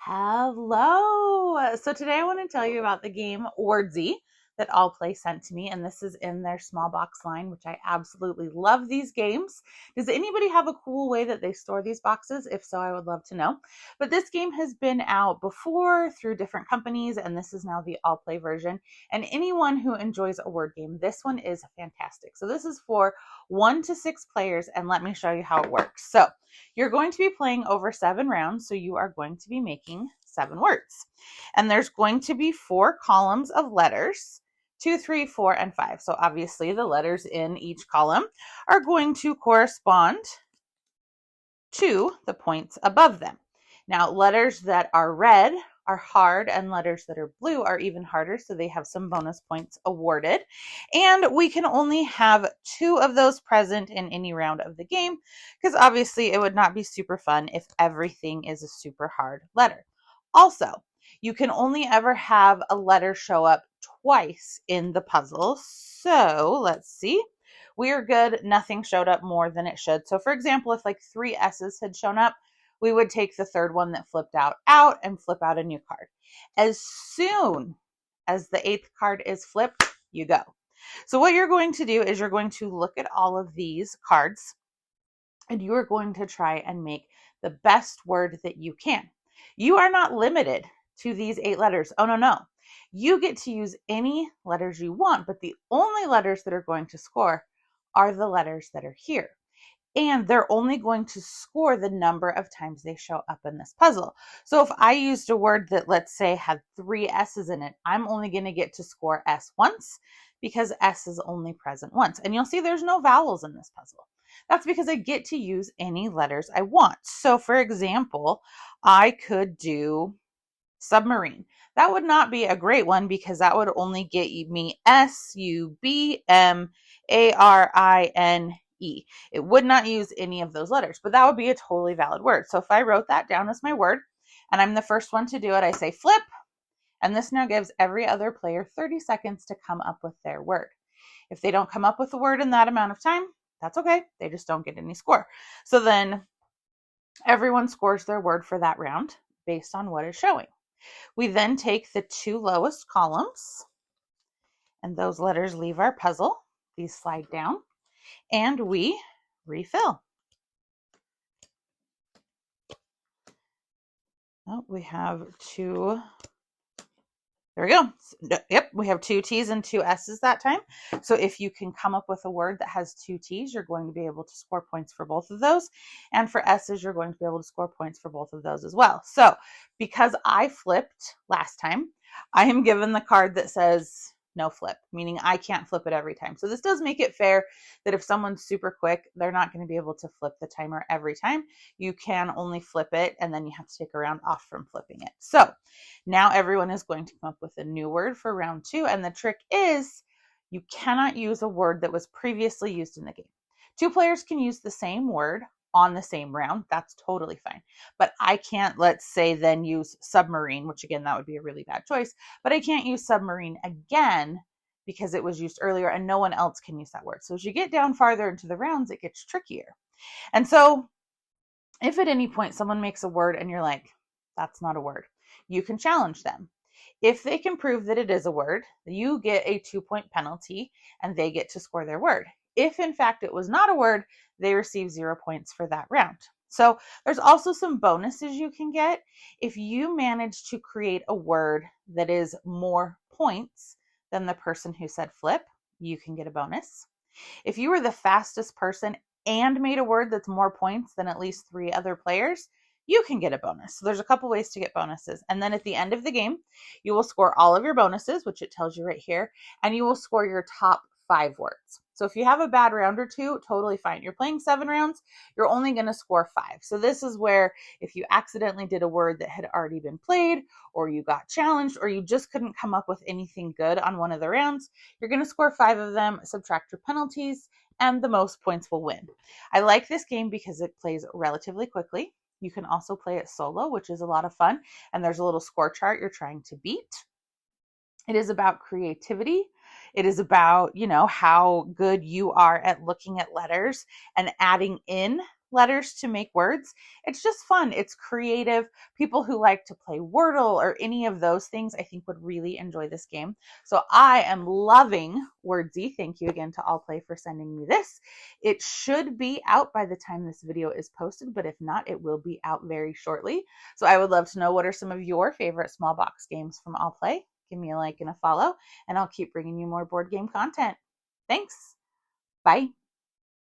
Hello. So today I want to tell you about the game Wordsy that All Play sent to me, and this is in their small box line, which I absolutely love these games. Does anybody have a cool way that they store these boxes? If so, I would love to know. But this game has been out before through different companies, and this is now the All Play version. And anyone who enjoys a word game, this one is fantastic. So this is for 1 to 6 players, and let me show you how it works. So you're going to be playing over 7 rounds, so you are going to be making 7 words. And there's going to be 4 columns of letters, 2, 3, 4, and 5. So obviously the letters in each column are going to correspond to the points above them. Now, letters that are red are hard, and letters that are blue are even harder, so they have some bonus points awarded. And we can only have 2 of those present in any round of the game, because obviously it would not be super fun if everything is a super hard letter. Also, you can only ever have a letter show up twice in the puzzle. So let's see. We are good. Nothing showed up more than it should. So for example, if like 3 S's had shown up, we would take the third one that flipped out and flip out a new card. As soon as the 8th card is flipped, you go. So what you're going to do is you're going to look at all of these cards, and you are going to try and make the best word that you can. You are not limited to these 8 letters. Oh, no. You get to use any letters you want, but the only letters that are going to score are the letters that are here. And they're only going to score the number of times they show up in this puzzle. So if I used a word that, let's say, had 3 S's in it, I'm only going to get to score S once because S is only present once. And you'll see there's no vowels in this puzzle. That's because I get to use any letters I want. So for example, I could do submarine. That would not be a great one because that would only get me Submarine. It would not use any of those letters, but that would be a totally valid word. So if I wrote that down as my word and I'm the first one to do it, I say flip, and this now gives every other player 30 seconds to come up with their word. If they don't come up with a word in that amount of time, that's okay. They just don't get any score. So then everyone scores their word for that round based on what is showing. We then take the 2 lowest columns, and those letters leave our puzzle. These slide down, and we refill. Oh, we have 2. There we go. Yep, we have 2 T's and 2 S's that time. So if you can come up with a word that has 2 T's, you're going to be able to score points for both of those. And for S's, you're going to be able to score points for both of those as well. So because I flipped last time, I am given the card that says no flip, meaning I can't flip it every time. So this does make it fair that if someone's super quick, they're not going to be able to flip the timer every time. You can only flip it, and then you have to take a round off from flipping it. So now everyone is going to come up with a new word for round 2, and the trick is you cannot use a word that was previously used in the game. 2 players can use the same word on the same round. That's totally fine. But I can't, let's say, then use submarine, which again, that would be a really bad choice. But I can't use submarine again because it was used earlier and no one else can use that word. So as you get down farther into the rounds, it gets trickier. And so if at any point someone makes a word and you're like, that's not a word, you can challenge them. If they can prove that it is a word, you get a 2-point penalty and they get to score their word. If in fact it was not a word, they receive 0 points for that round. So there's also some bonuses you can get. If you manage to create a word that is more points than the person who said flip, you can get a bonus. If you were the fastest person and made a word that's more points than at least 3 other players, you can get a bonus. So there's a couple ways to get bonuses. And then at the end of the game, you will score all of your bonuses, which it tells you right here, and you will score your top 5 words. So if you have a bad round or 2, totally fine. You're playing 7 rounds, you're only going to score 5. So this is where if you accidentally did a word that had already been played, or you got challenged, or you just couldn't come up with anything good on one of the rounds, you're going to score 5 of them, subtract your penalties, and the most points will win. I like this game because it plays relatively quickly. You can also play it solo, which is a lot of fun. And there's a little score chart you're trying to beat. It is about creativity. It is about, how good you are at looking at letters and adding in letters to make words. It's just fun. It's creative. People who like to play Wordle or any of those things, I think would really enjoy this game. So I am loving Wordsy. Thank you again to All Play for sending me this. It should be out by the time this video is posted, but if not, it will be out very shortly. So I would love to know, what are some of your favorite small box games from All Play? Give me a like and a follow, and I'll keep bringing you more board game content. Thanks. Bye.